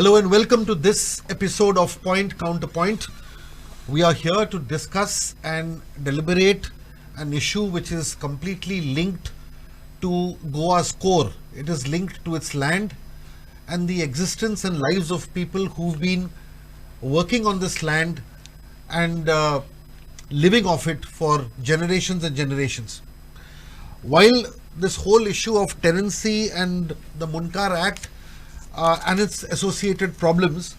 Hello and welcome to this episode of Point-Counterpoint. We are here to discuss and deliberate an issue which is completely linked to Goa's core. It is linked to its land and the existence and lives of people who've been working on this land and living off it for generations and generations. While this whole issue of tenancy and the MUNDKAR Act and its associated problems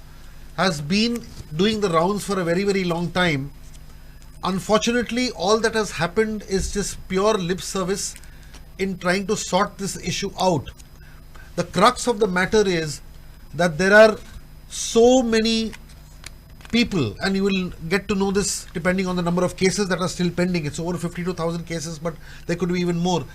has been doing the rounds for a very, very long time, unfortunately, all that has happened is just pure lip service in trying to sort this issue out. The crux of the matter is that there are so many people, and you will get to know this depending on the number of cases that are still pending. It's over 52,000 cases, but there could be even more.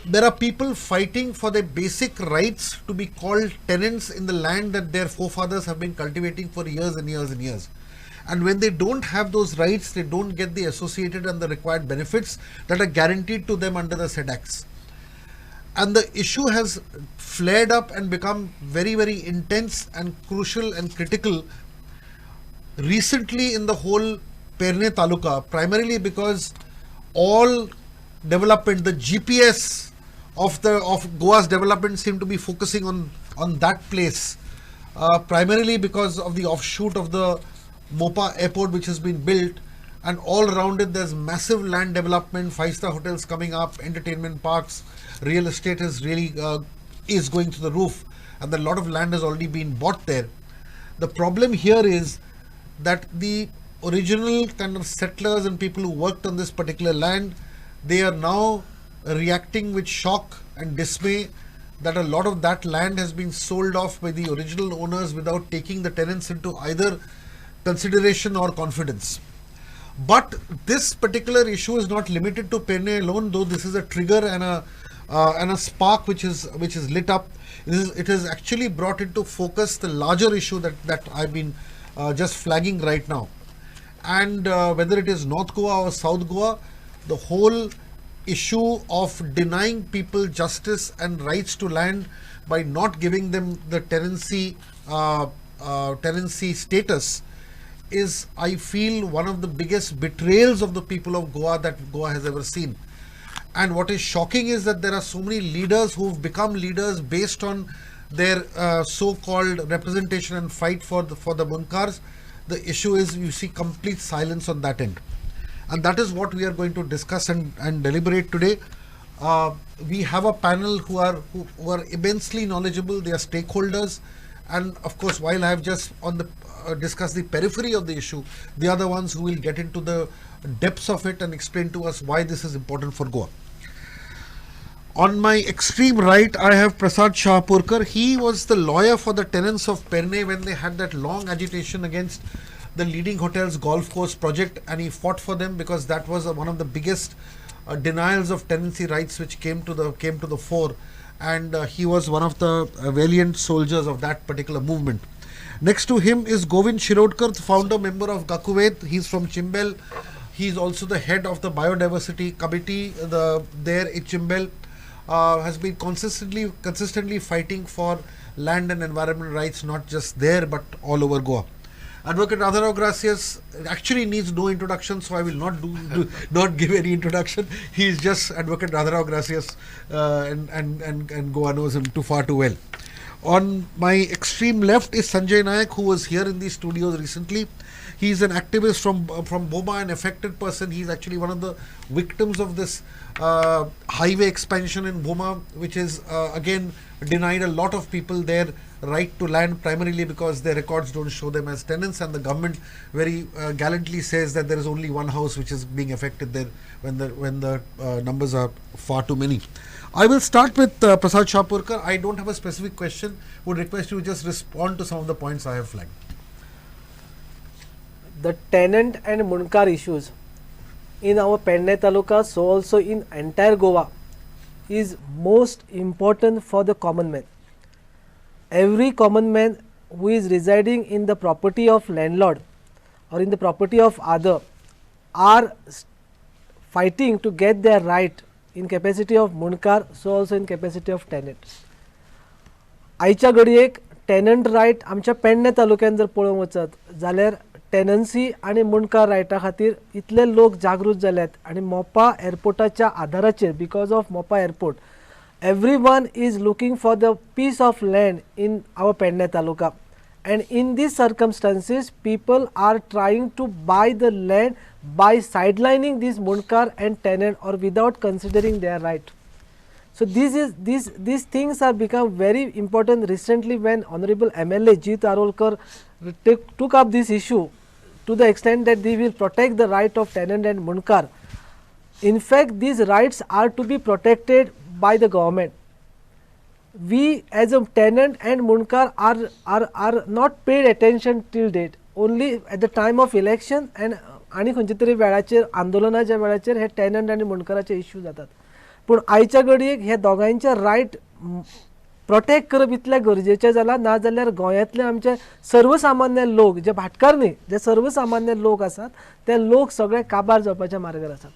There are people fighting for their basic rights to be called tenants in the land that their forefathers have been cultivating for years and years and years. And when they don't have those rights, they don't get the associated and the required benefits that are guaranteed to them under the said acts. And the issue has flared up and become very, very intense and crucial and critical recently in the whole Perne Taluka, primarily because all development, the GPS of Goa's development seem to be focusing on that place, primarily because of the offshoot of the Mopa airport which has been built, and all around it there's massive land development, 5-star hotels coming up, entertainment parks, real estate is really is going through the roof, and a lot of land has already been bought there. The problem here is that the original kind of settlers and people who worked on this particular land, they are now reacting with shock and dismay that a lot of that land has been sold off by the original owners without taking the tenants into either consideration or confidence. But this particular issue is not limited to Perne alone, though this is a trigger and a spark which is lit up. It has actually brought into focus the larger issue that I've been just flagging right now. And whether it is North Goa or South Goa, the whole issue of denying people justice and rights to land by not giving them the tenancy status is, I feel, one of the biggest betrayals of the people of Goa that Goa has ever seen. And what is shocking is that there are so many leaders who've become leaders based on their so-called representation and fight for the MUNDKARS. The issue is you see complete silence on that end. And that is what we are going to discuss and deliberate today. We have a panel who are immensely knowledgeable. They are stakeholders. And of course, while I have just discussed the periphery of the issue, they are the ones who will get into the depths of it and explain to us why this is important for Goa. On my extreme right, I have Prasad Shahpurkar. He was the lawyer for the tenants of Perne when they had that long agitation against the leading hotels golf course project, and he fought for them because that was one of the biggest denials of tenancy rights which came to the fore, and he was one of the valiant soldiers of that particular movement. Next to him is Govind Shirodkar, the founder member of Gakuvet. He's from Chimbel. He's also the head of the biodiversity committee there in Chimbel. Has been consistently fighting for land and environment rights, not just there but all over Goa. Advocate Radharao Gracias actually needs no introduction, so I will not give any introduction. He is just Advocate Radharao Gracias, and Goa knows him too well. On my extreme left is Sanjay Nayak, who was here in these studios recently. He is an activist from Boma, an affected person. He is actually one of the victims of this highway expansion in Boma, which is again denied a lot of people their right to land, primarily because their records don't show them as tenants, and the government very gallantly says that there is only one house which is being affected there when the numbers are far too many. I will start with Prasad Shahpurkar. I don't have a specific question. Would request you to just respond to some of the points I have flagged. The tenant and MUNDKAR issues in our Perne Taluka, so also in entire Goa, is most important for the common man. Every common man who is residing in the property of landlord or in the property of other are fighting to get their right in capacity of MUNDKAR, so also in capacity of tenant. आयच्या घडयेक tenant riot आमच्या पेडणे तालुक्यात जर पळोवंक वचत जाल्यार tenancy आणि मुंडकार रायटा खातीर इतले लोक जागृत जाल्यात आणि मोपा एअरपोर्टाच्या आधाराचेर because of Mopa airport everyone is looking for the piece of land in our Pedne taluka, and in these circumstances people are trying to buy the land by sidelining this Mundkar and tenant or without considering their right. So these things are become very important recently when Honorable MLA G. Tarolkar took up this issue to the extent that they will protect the right of tenant and Mundkar. In fact, these rights are to be protected by the government. We as a tenant and Mundkar are not paid attention till date. Only at the time of election and आणि खंयच्या तरी वेळाचेर आंदोलनाच्या वेळाचेर हे tenant आणि मुंडकाराचे issue जातात. पूण आयच्या घडयेक हे दोगांयचे रायट प्रोटेक्ट करप इतलें गरजेचें जालां, ना जाल्यार गोंयांतले आमचे सर्वसामान्य लोक जे भाटकार न्ही जे सर्वसामान्य लोक आसात ते लोक सगळे काबार जावपाच्या मार्गार आसात.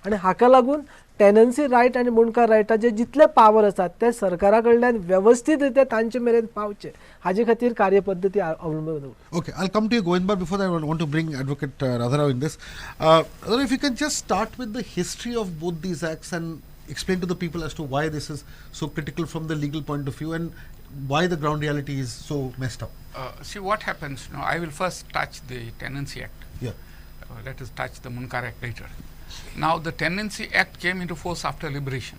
आनी हाका लागून टेनन्सी रायट आणि मुंडकार रायटाचे जितले पावर आसात ते सरकारा कडल्यान व्यवस्थित रित्या तांचे मेरेन पावचे हाजे खातीर कार्यपद्दती अवलंबून. Okay, I'll come to you, Govind, but before that, I want to bring Advocate Radharao in this. Radharao, if you can just start with the history of both these acts and explain to the people as to why this is so critical from the legal point of view and why the ground reality is so messed up. See what happens now. I will first touch the Tenancy Act. Yeah. Let us touch the Mundkar Act later. Now the Tenancy Act came into force after liberation.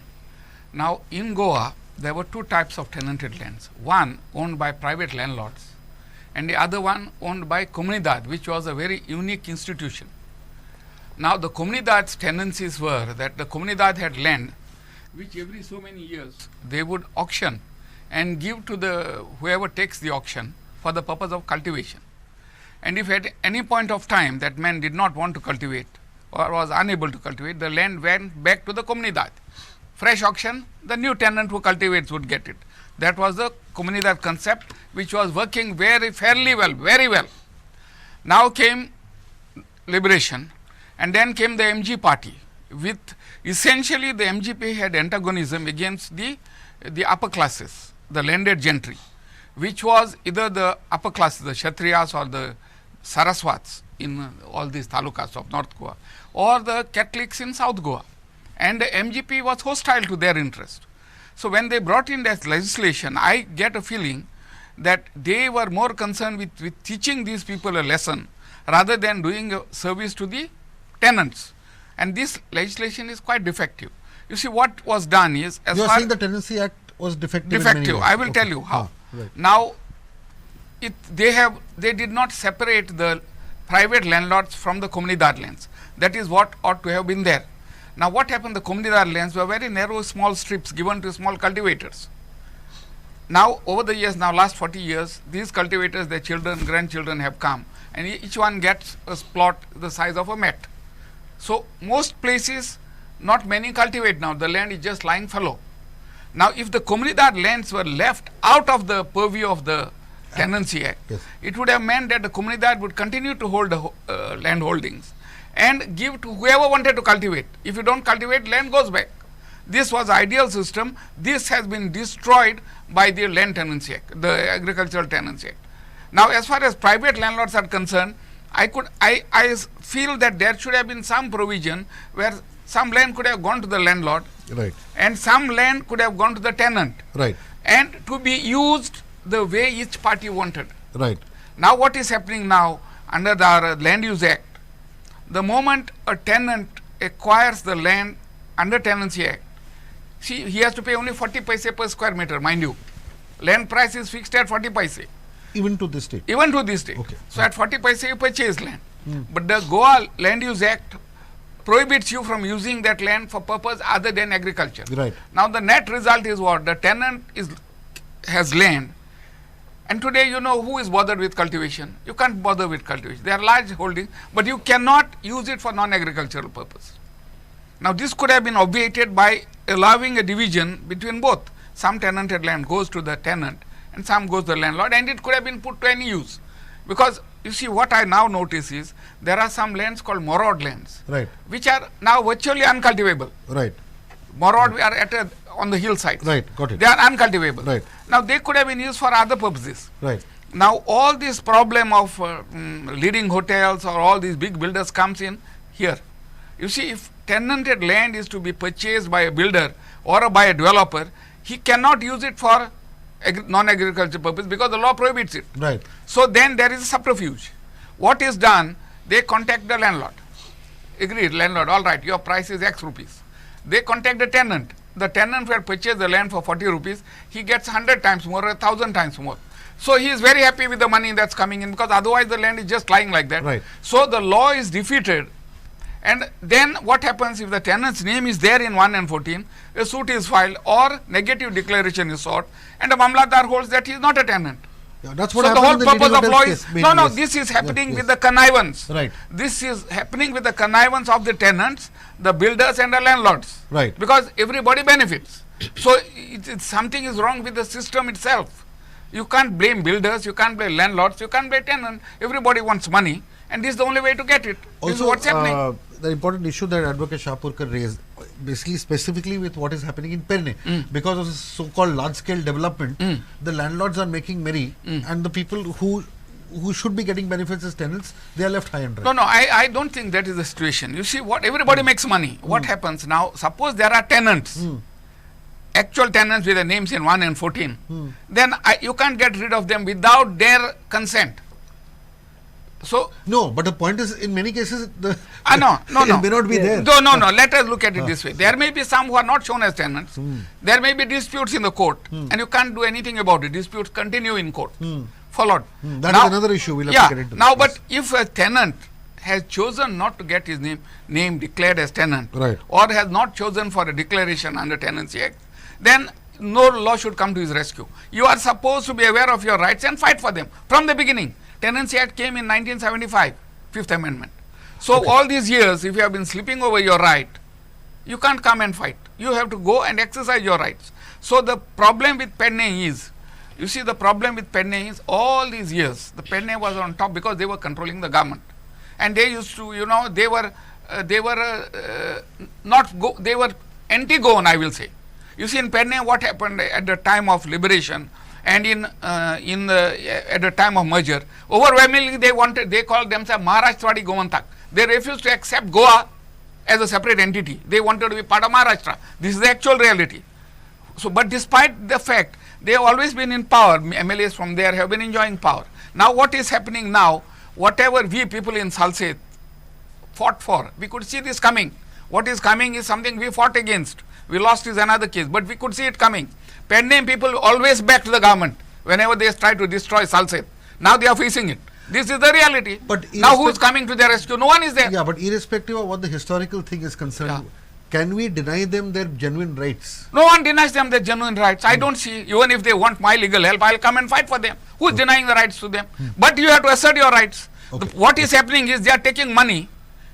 Now in Goa there were two types of tenanted lands. One owned by private landlords and the other one owned by comunidad, which was a very unique institution. Now the comunidad's tendencies were that the comunidad had land which every so many years they would auction and give to the whoever takes the auction for the purpose of cultivation. And if at any point of time that man did not want to cultivate or was unable to cultivate, the land went back to the comunidad. Fresh auction, the new tenant who cultivates would get it. That was the comunidad concept, which was working fairly well, very well. Now came liberation, and then came the MG party with essentially the MGP had antagonism against the upper classes, the landed gentry, which was either the upper classes, the Kshatriyas or the Saraswats in all these talukas of North Goa, or the Catholics in South Goa, and the MGP was hostile to their interest. So when they brought in that legislation, I get a feeling that they were more concerned with teaching these people a lesson rather than doing a service to the tenants. And this legislation is quite defective. You see, what was done is, as you are far saying the Tenancy Act was defective. Defective. I will tell you how. Right. Now, they did not separate the private landlords from the comunidad lands. That is what ought to have been there. Now, what happened? The comunidad lands were very narrow, small strips given to small cultivators. Now, over the years, now last 40 years, these cultivators, their children, grandchildren have come, and each one gets a plot the size of a mat. So most places, not many cultivate now. The land is just lying fallow. Now, if the comunidad lands were left out of the purview of the Tenancy Act, yes, it would have meant that the comunidad would continue to hold the land holdings and give to whoever wanted to cultivate. If you don't cultivate, land goes back. This was ideal system. This has been destroyed by the Land Tenancy Act, the Agricultural Tenancy Act. Now, as far as private landlords are concerned, I feel that there should have been some provision where some land could have gone to the landlord, right, and some land could have gone to the tenant, right, and to be used the way each party wanted. right. Now, what is happening now under the Land Use Act, the moment a tenant acquires the land under Tenancy Act, see, he has to pay only 40 paise per square meter, mind you. Land price is fixed at 40 paise. Even to this day. Even to this day. Okay. So at 40 paise you purchase land. But the Goa Land Use Act prohibits you from using that land for purpose other than agriculture. Right. Now the net result is what? The tenant has land, and today you know who is bothered with cultivation. You can't bother with cultivation. They are large holdings, but you cannot use it for non-agricultural purpose. Now this could have been obviated by allowing a division between both. Some tenanted land goes to the tenant and some goes to the landlord, and it could have been put to any use. Because you see, what I now notice is there are some lands called morod lands, Right. which are now virtually uncultivable. Right. Morod, we are at on the hillsides. Right, got it. They are uncultivable. Right. Now they could have been used for other purposes. Right. Now all this problem of leading hotels or all these big builders comes in here. You see, if tenanted land is to be purchased by a builder or by a developer, he cannot use it for non-agricultural purpose because the law prohibits it. Right. So then there is a subterfuge. What is done? They contact the landlord. Agreed, landlord, all right, your price is X rupees. They contact the tenant. The tenant will purchase the land for 40 rupees. He gets 100 times more, 1,000 times more. So he is very happy with the money that's coming in, because otherwise the land is just lying like that. Right. So the law is defeated. And then what happens if the tenant's name is there in 1 and 14, a suit is filed or negative declaration is sought, and the Mamlatdar holds that he is not a tenant. Yeah, that's what So the whole happened in purpose of leading law hotels is, case, no, mainly, yes. this is happening Yes, with yes. the connivance. Right. This is happening with the connivance of the tenants, the builders and the landlords. Right. Because everybody benefits. So something is wrong with the system itself. You can't blame builders, you can't blame landlords, you can't blame tenants. Everybody wants money, and this is the only way to get it. This is Also, what's happening. the important issue that Advocate Shahpurkar raised, basically specifically with what is happening in Perne, because of this so-called large-scale development, the landlords are making merry, and the people who should be getting benefits as tenants, they are left high and dry. No, I don't think that is the situation. You see, what everybody makes money. What happens now? Suppose there are tenants, actual tenants with the names in 1 and 14. Then you can't get rid of them without their consent. So No, but the point is, in many cases, no. it may not be there. No. Let us look at it this way. There may be some who are not shown as tenants. There may be disputes in the court, and you can't do anything about it. Disputes continue in court. Followed. That is another issue. We'll have to get into. Now, this. but if a tenant has chosen not to get his name declared as tenant, Right. or has not chosen for a declaration under Tenancy Act, then no law should come to his rescue. You are supposed to be aware of your rights and fight for them from the beginning. Tenancy Act came in 1975, Fifth Amendment. So all these years, if you have been sleeping over your right, you can't come and fight. You have to go and exercise your rights. So the problem with Penne is, you see, the problem with Penne is all these years, the Penne was on top because they were controlling the government. And they used to, they were anti-Goan, I will say. You see, in Penne, what happened at the time of liberation and at the time of merger, overwhelmingly they called themselves Maharashtradi Goantak. They refused to accept Goa as a separate entity. They wanted to be part of Maharashtra. This is the actual reality. So, but despite the fact, they have always been in power. MLAs from there have been enjoying power. Now, what is happening now? Whatever we people in Salsette fought for, we could see this coming. What is coming is something we fought against. We lost is another case, but we could see it coming. Penne people always backed the government whenever they try to destroy Salsette. Now they are facing it. This is the reality. But now who is coming to their rescue? No one is there. Yeah, but irrespective of what the historical thing is concerned, can we deny them their genuine rights? No one denies them their genuine rights. I don't see, even if they want my legal help, I'll come and fight for them. Who is denying the rights to them? But you have to assert your rights. What is happening is they are taking money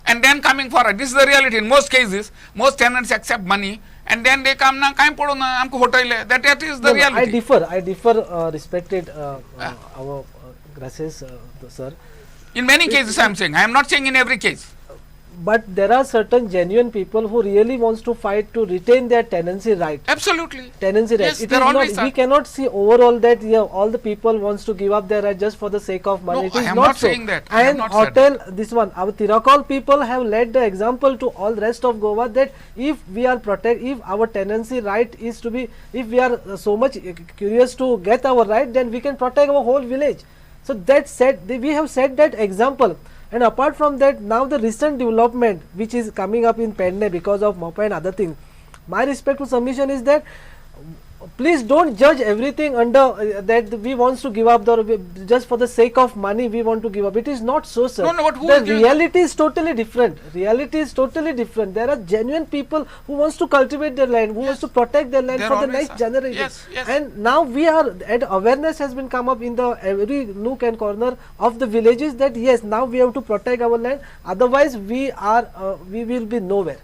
and then coming for it. This is the reality. In most cases, most tenants accept money and then they come na kaim podo na amko hotel hai. That is the reality. I differ, respected our gracias, sir. In many cases, I am saying. I am not saying in every case. But there are certain genuine people who really wants to fight to retain their tenancy right. Absolutely. Tenancy Yes, right. there always We cannot see overall that all the people wants to give up their right just for the sake of money. No, it is I am not not so. saying that. I have And not said hotel, this one, our Tirakal people have led the example to all rest of Goa that if we are if our tenancy right is to be, if we are so much curious to get our right, then we can protect our whole village. So that said, we have set that example. And apart from that, now the recent development which is coming up in Penne because of MOPA and other things, my respectful submission is that please don't judge everything under that we want to give up just for the sake of money we want to give up. It is not so, sir. No, but the reality is totally different. Reality is totally different. There are genuine people who wants to cultivate their land, who wants to protect their land for the next generation. Yes. And now we are, and awareness has been come up in the every nook and corner of the villages that yes, now we have to protect our land. Otherwise, we will be nowhere.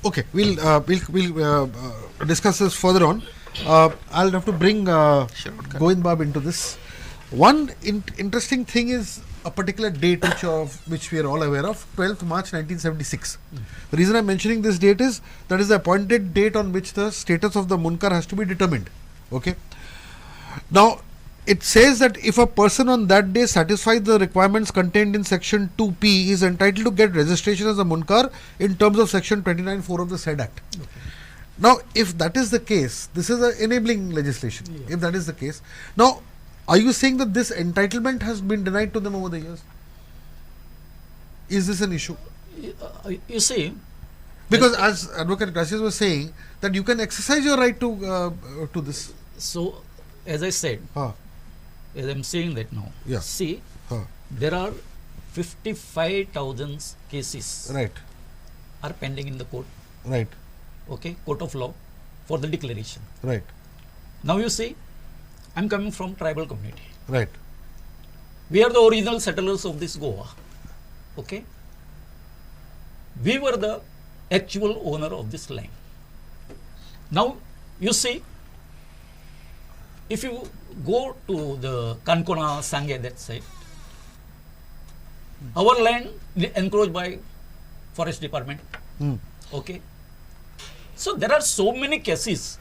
Okay, we'll discuss this further on. I'll have to bring Govind Bab into this. One interesting thing is a particular date which we are all aware of, 12th March 1976. The reason I'm mentioning this date is that is the appointed date on which the status of the Munkar has to be determined. Okay. Now, it says that if a person on that day satisfies the requirements contained in section 2P, he is entitled to get registration as a Munkar in terms of section 29(4) of the said act. Okay. Now, if that is the case, this is an enabling legislation. Yeah. If that is the case, now, are you saying that this entitlement has been denied to them over the years? Is this an issue? You see, because as Advocate Gracias was saying, that you can exercise your right to this. So, as I said, as I'm saying that now, yeah. See, there are 55,000 cases are pending in the court. Right. Okay, court of law for the declaration. Right. Now you see, I'm coming from tribal community. Right. We are the original settlers of this Goa. Okay. We were the actual owner of this land. Now you see, if you go to the Kankona, Sangay, that side, our land encroached by forest department. Okay. So there are so many cases,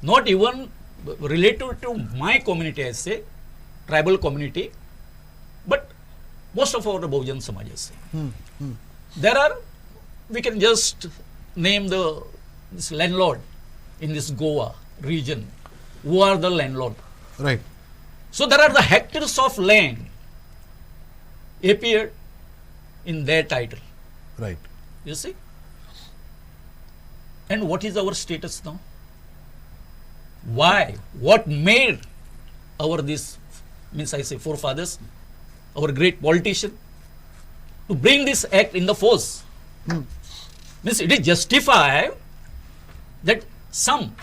not even related to my community, I say, tribal community, but most of our Bahujan Samajas say. There are, we can just name this landlord in this Goa region, who are the landlord. Right. So there are the hectares of land appeared in their title. Right. You see? And what is our status now? Why? What made our this, means I say forefathers, our great politician, to bring this act in the force? Means it is justified that some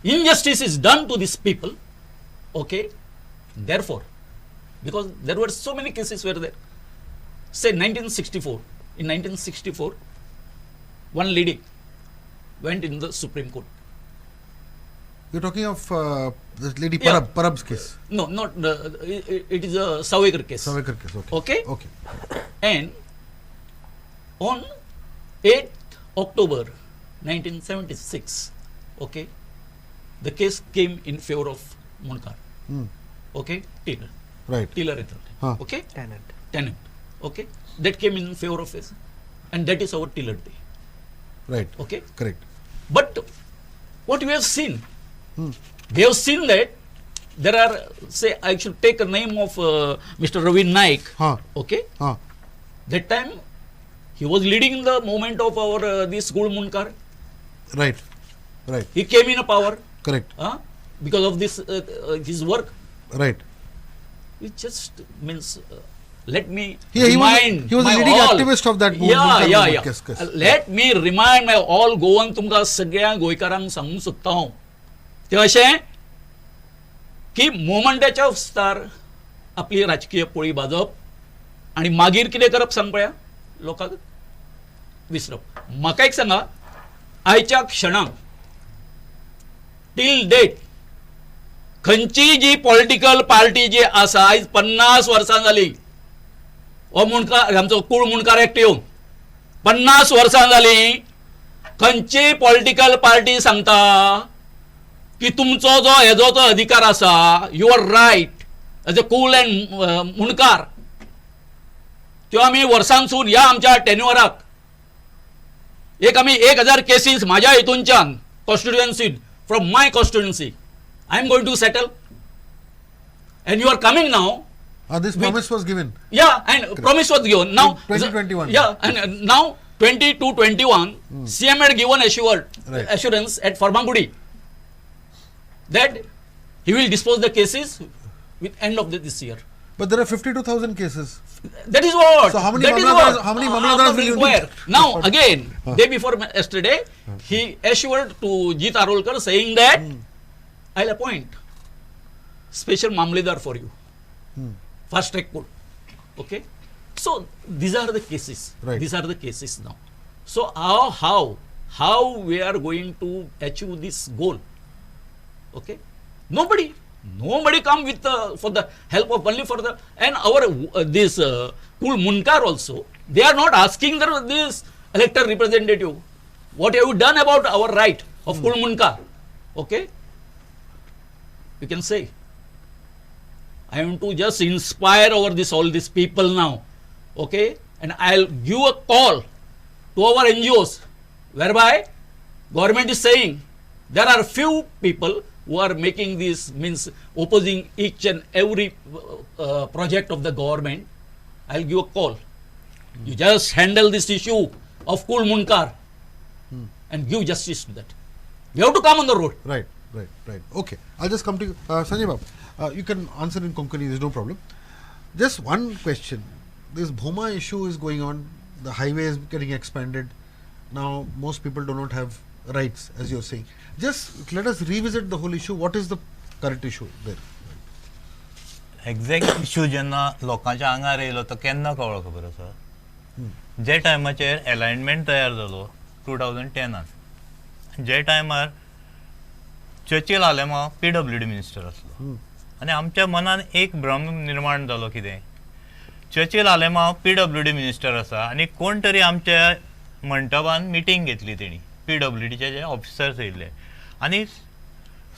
injustice is done to these people. Okay. Therefore, because there were so many cases where there, say 1964, in 1964, one lady went in the Supreme Court. You're talking of the lady Parab's case? No, not it is a Savegar case. Savegar case, okay. Okay. And on 8th October 1976, okay, the case came in favor of Munkar. Okay, Taylor. Right. Taylor authority. Okay. Tenant. Okay. That came in favor of us, and that is our Taylor Day. Right. Okay. Correct. But what we have seen, we have seen that there are, say, I should take a name of Mr. Ravi Naik. Okay. That time he was leading the movement of our this Gul Munkar. Right. Right. He came in a power. Correct. Because of this his work. Right. It just means let me he remind was a leading activist of that movement. Yeah. Let me remind my all Goan तुमका सगळ्या गोयकारांक सांगूंक सोदता हांव ते अशें की मोमेंटाच्या विस्तार आपली राजकीय पोळी भाजप आणि मागीर कितें करप सांग पळया लोकांक विसरप. म्हाका एक सांगा, आयच्या क्षणाक टिल डेट खंयची जी पॉलिटिकल पार्टी जी आसा आयज 50 वर्सां जाली हो मुणकार आमचो कूळ मुणकार एक्ट येवन 50 वर्सां जाली, खंयची पॉलिटिकल पार्टी सांगता की तुमचो जो हेजो तो अधिकार आसा, you are right as a कूल एंड मुणकार, त्यो आमी वर्सांसून ह्या आमच्या टेन्युअराक एक आमी 1000 केसीस म्हाज्या हितूनच्यान कॉन्स्टिट्युएन्सीन from my constituency I am going to settle, and you are coming now. This promise was given. Yeah, and correct. Promise was given. Now, 2021. Yeah, and now 2021, CM had given assurance at Farmangudi that he will dispose the cases with end of this year. But there are 52,000 cases. That is what. So how many mamladars will you need? Now again, day before yesterday, he assured to Jeet Arolkar saying that I'll appoint special mamledar for you, fast track court. Okay, so these are the cases. Right. These are the cases now. So how we are going to achieve this goal? Okay, nobody. Nobody come with for the help of only for the and our this Kul Munkar also. They are not asking this elected representative. What have you done about our right of Kul Munkar? Okay, you can say. I want to just inspire over this all these people now. Okay, and I'll give a call to our NGOs, whereby government is saying there are few people who are making this, means opposing each and every project of the government. I'll give a call. You just handle this issue of Kul Munkar and give justice to that. We have to come on the road. Right. Okay, I'll just come to you. Sanjay Babu, you can answer in Konkani, there's no problem. Just one question. This Bhoma issue is going on. The highway is getting expanded. Now, most people do not have rights, as you're saying. Just let us revisit the whole issue. What is the current issue there? Exact issue जेन्ना लोकांच्या आंगार येयलो तो केन्ना कळ्ळो खबर आसा जे टायमाचेर alignment तयार जालो 2010 जे टायमार चर्चिल आलेमा PWD मिनिस्टर आसलो आनी आमच्या मनान एक भ्रम निर्माण जालो कितें चर्चिल आलेमा PWD मिनिस्टर आसा आनी कोण तरी आमच्या मंडपान मिटींग घेतली तेणी PWDचे जे ऑफिसर्स येयले आनी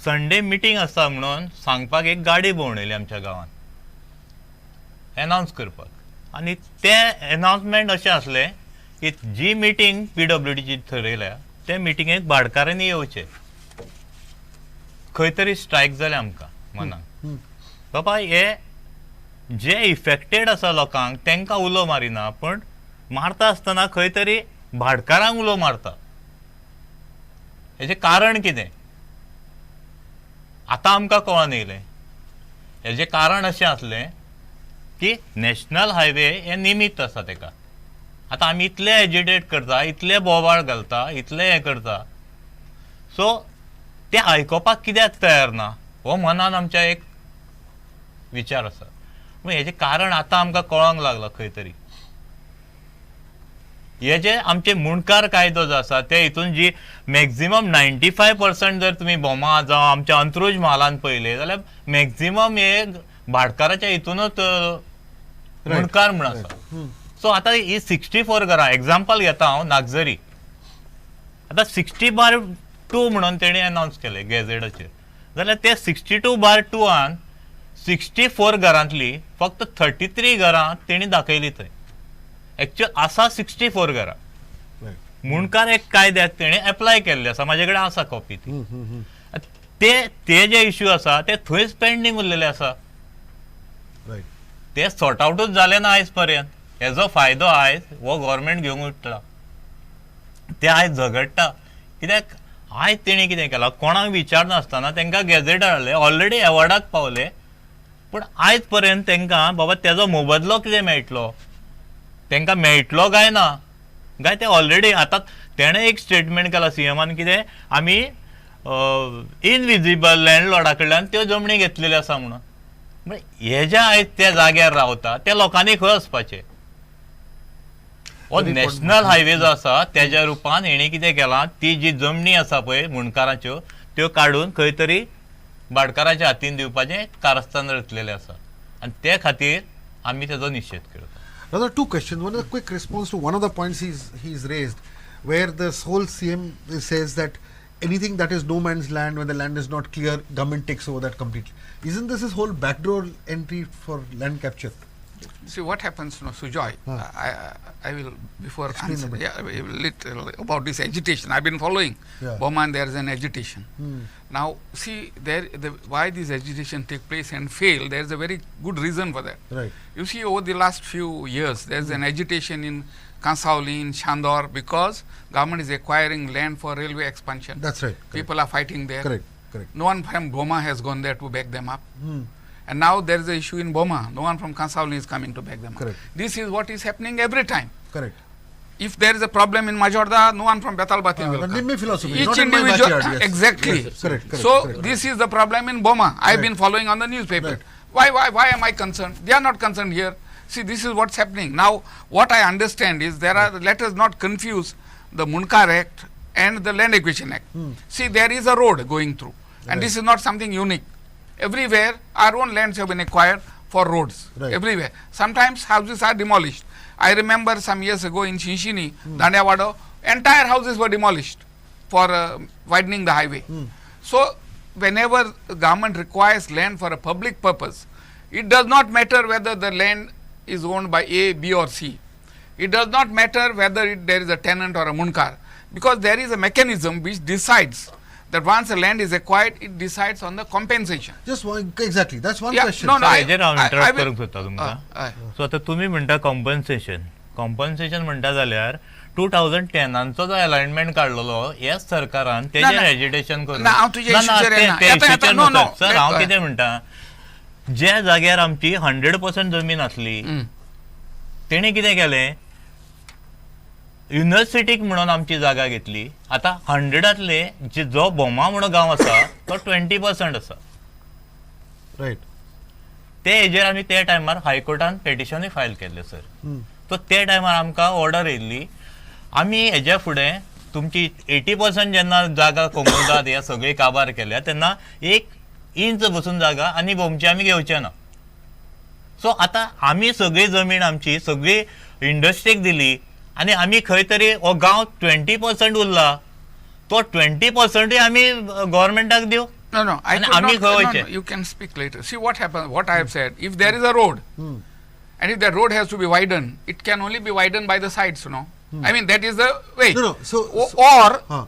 संडे मिटींग आसा म्हणून सांगपाक एक गाडी भोंवडयली आमच्या गांवांत अनाउन्स करपाक आनी ते अनाउन्समेंट अशें आसलें की जी मिटींग PWDची थरयल्या ते मिटींगेक भाडकारांनी येवचें खंय तरी स्ट्रायक जालें आमकां मनान बाबा हे जे इफेक्टेड आसा लोकांक तांकां उलो मारिना पूण मारता आसतना खंय तरी भाडकारांक उलो मारता हेजें कारण कितें आतां आमकां कळोन येयलें हेजें कारण अशें आसलें की नॅशनल हायवे हें निमित्त आसा तेका आतां आमी इतले एजिटेट करता इतले बोवाळ घालता इतले हें करता सो ते आयकोपाक कित्याक तयार ना हो मनान आमच्या एक विचार आसा पूण हेजें कारण आतां आमकां कळोंक लागला खंय तरी हे जे आमचे मुणकार कायदो जो आसा ते हितून जी मॅक्झिमम 95% जर तुमी बोमा जावं आमच्या अंत्रुज म्हालान पळयले जाल्यार मॅक्झिमम हे भाडकाराच्या हितूनच मुणकार म्हण आसा सो आतां ही 64 घरां एग्जाम्पल घेता हांव नागझरी आतां 60/2 म्हणून तेणी अनाउन्स केलें गॅझेटाचेर जाल्यार ते 62/2 64 घरांतली फक्त 33 घरां तेणी दाखयली थंय एक्चुअल आसा 64 घरां मुणकार एक कायद्याक तेणे एप्लाय केल्ले आसा म्हाजे कडेन आसा कॉपी ते जे इश्यू आसा ते थंयच पेंडींग उरलेले आसा ते सॉर्ट आवटूच जाले ना आयज पर्यंत हेजो फायदो आयज हो गव्हर्मेंट घेवंक उठला ते आयज झगडटा कित्याक आयज तेणी कितें केलां कोणाक विचारनासतना तांकां गॅझेट हाडले ऑलरेडी एवॉर्डाक पावले पूण आयज पर्यंत तांकां बाबा तेजो मोबदलो कितें मेळटलो तांकां मेळटलो काय ना काय ते ऑलरेडी आतां तेणें एक स्टेटमेंट केला सीएमान कितें आमी इनविजिबल लँडलॉर्डा कडल्यान त्यो जमनी घेतलेल्यो आसा म्हणून हे जे आयज त्या जाग्यार रावता त्या लोकांनी खंय वचपाचें हो नॅशनल हायवे जो आसा तेज्या रुपान हेणी कितें केलां ती जी जमनी आसा पळय मुणकाराच्यो त्यो काडून खंय तरी भाडकाराच्या हातीन दिवपाचें कारस्थान रचलेलें आसा आनी ते खातीर आमी तेजो निशेध करता. Now, there are two questions. One is a quick response to one of the points he's raised, where this whole CM says that anything that is no man's land, when the land is not clear, government takes over that completely. Isn't this his whole backdoor entry for land capture? See what happens, Sujoy. I will before answer, a little about this agitation. I've been following. Boma, and there is an agitation. Now, see why this agitation take place and fail. There is a very good reason for that. Right. You see, over the last few years, there is an agitation in Kansauli, in Chandor, because government is acquiring land for railway expansion. That's right. People are fighting there. Correct. No one from Boma has gone there to back them up. And now there is an issue in Boma. No one from Kansauli is coming to back them up. This is what is happening every time. Correct. If there is a problem in Majorda, no one from Betalbati will come. Nimmi philosophy. Each not in my individual, backyard, yes. exactly. Yes, correct. So this is the problem in Boma. I've been following on the newspaper. Why am I concerned? They are not concerned here. See, this is what's happening. Now, what I understand is there are, let us not confuse the Munkar Act and the Land Acquisition Act. See, there is a road going through, and this is not something unique. Everywhere our own lands have been acquired for roads. Right. Everywhere. Sometimes houses are demolished. I remember some years ago in Chinchini, Dandewada, entire houses were demolished for widening the highway. So whenever the government requires land for a public purpose, it does not matter whether the land is owned by A, B or C. It does not matter whether there is a tenant or a munkar, because there is a mechanism which decides that once a land is acquired, it decides on the compensation. Just one, exactly, that's one Yeah, question. no, no, हेजेर हांव I interrupt will- करूंक सोदता तुमकां. सो आतां तुमी म्हणटा compensation म्हणटा जाल्यार 2010 जो अलायनमेंट काडलेलो ह्याच सरकारान तेजेर ना. एजिटेशन करून ना, हांव तुजें इश्यूचेर येना. येता, no, no. सर हांव कितें म्हणटा, ज्या जाग्यार आमची 100% जमीन आसली तेणी कितें केलें, युनिव्हर्सिटीक म्हणून आमची जागा घेतली. आतां 100तले जो बोमा म्हणून गांव आसा तो 20% आसा. रायट. ते हेजेर आमी त्या टायमार हायकोर्टान पेटिशनूय फायल केल्लें सर. सो त्या टायमार आमकां ऑर्डर येयल्ली, आमी हेज्या फुडें तुमची 80% जेन्ना जागा कोमोदात ह्या सगळी काबार केल्या तेन्ना 1 इंच बसून जागा आनी बोमची आमी घेवचे ना. सो आतां आमी सगळी जमीन आमची सगळी इंडस्ट्रीक दिली आनी आमी खंय तरी हो गांव 20% उरला, तो 20% आमी गव्हर्मेंटाक दिवं. No, no, I And could Ami not, no, Khawaiche. no, you can speak later. See what happens, what I have said, if there is a road, and if that road has to be widened, it can only be widened by the sides, I mean, that is the way. No, no, so-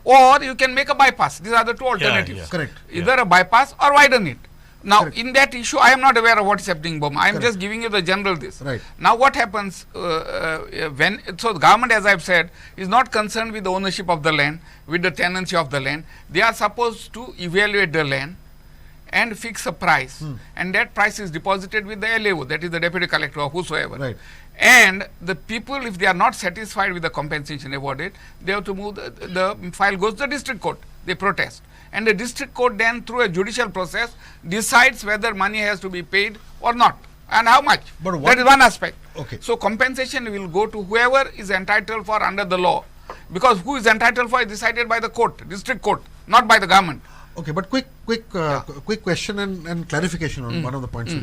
Or you can make a bypass. These are the two alternatives. yeah. Correct. Either a bypass or widen it. Now, in that issue, I am not aware of what is happening in Burma. I am just giving you the general this. Right. Now, what happens when, so the government, as I have said, is not concerned with the ownership of the land, with the tenancy of the land. They are supposed to evaluate the land and fix a price, and that price is deposited with the LAO, that is the deputy collector or whosoever. Right. And the people, if they are not satisfied with the compensation awarded, they have to move, the file goes to the district court, they protest. And the district court then, through a judicial process, decides whether money has to be paid or not, and how much. But That is one aspect. Okay. So compensation will go to whoever is entitled for under the law, because who is entitled for is decided by the court, district court, not by the government. Okay, but quick question and clarification on one of the points.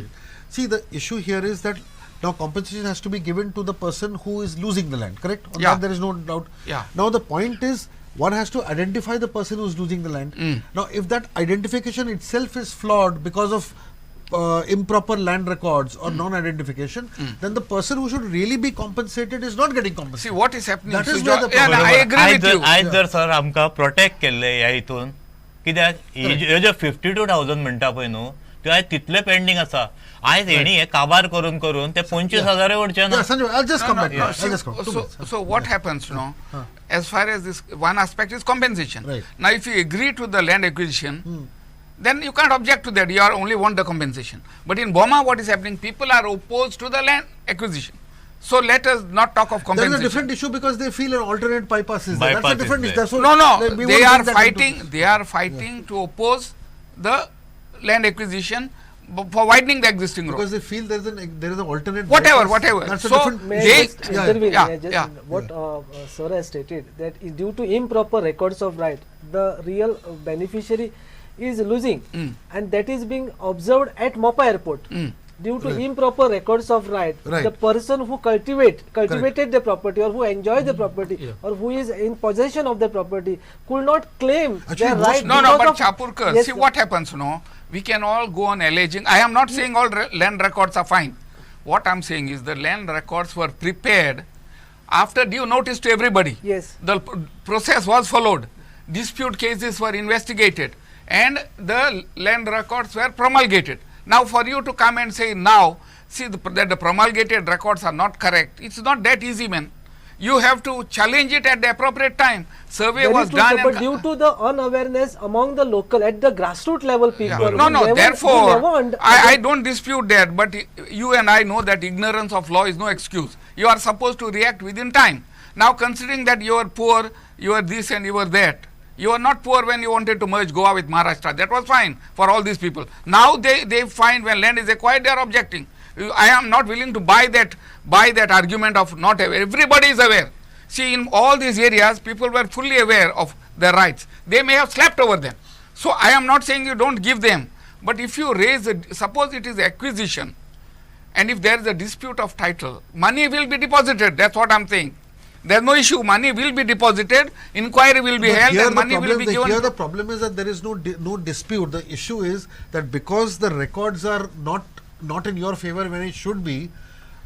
See, the issue here is that now compensation has to be given to the person who is losing the land, correct? On Yeah. that there is no doubt. Yeah. Now the point is, one has to identify the person who is losing the land. Now, if that identification itself is flawed because of improper land records or non-identification, then the person who should really be compensated is not getting compensated. See what is happening. That is Sujo- where the yeah, problem I is. agree with you. आयज जर sir आमकां protect केल्ले ह्या हितून, कित्याक हे जे 52,000 म्हणटा पळय न्हू, त्यो आयज तितले पेंडींग आसा. आयज हेणी हे काबार करून करून ते 25,000 उरचे ना. Yeah, Sanjay, I'll just come back. No, I'll just come. 2 minutes. so what happens, as far as this one aspect is compensation. Right. Now, if you agree to the land acquisition, then you can't object to that. You are only want the compensation. But in Burma, what is happening? People are opposed to the land acquisition. So let us not talk of There compensation. is a different issue because they feel an alternate bypass is there. That's Bypass a different is issue. there. That's what- No, like, we they won't are bring that fighting. into- They are fighting to oppose the land acquisition for widening the existing road. because they feel there is an alternate Whatever, bypass. whatever. That's a So, different May They- I just intervene? yeah, May I just- yeah. What Sir has stated, that is due to improper records of right, the real beneficiary is losing, and that is being observed at Mopa airport. Due to improper records of right, Right. the person who cultivated the property, or who enjoyed the property, or who is in possession of the property, could not claim Actually, their most- right. No, no, but because of- Chapurkar, Yes, see sir. what happens, we can all go on alleging. I am not saying all land records are fine. What I am saying is the land records were prepared after due notice to everybody. Yes. The process was followed. Dispute cases were investigated and the land records were promulgated. Now, for you to come and say now, see that the promulgated records are not correct, it's not that easy, man. You have to challenge it at the appropriate time. Survey Very was true, done. sir, but due to the unawareness among the local, at the grassroots level people, Yeah. who No, never- therefore, who never I don't dispute that, but you and I know that ignorance of law is no excuse. You are supposed to react within time. Now, considering that you are poor, you are this and you are that, you are not poor when you wanted to merge Goa with Maharashtra. That was fine for all these people. Now they find when land is acquired, they are objecting. I am not willing to buy that argument of not aware. Everybody is aware. See, in all these areas, people were fully aware of their rights. They may have slept over them. So I am not saying you don't give them, But if you raise, suppose it is acquisition, and if there is a dispute of title, money will be deposited. That's what I'm saying. There's no issue. Money will be deposited, inquiry will be held, and money will be given. Here the problem is that there is no dispute. The issue is that because the records are not in your favor when it should be,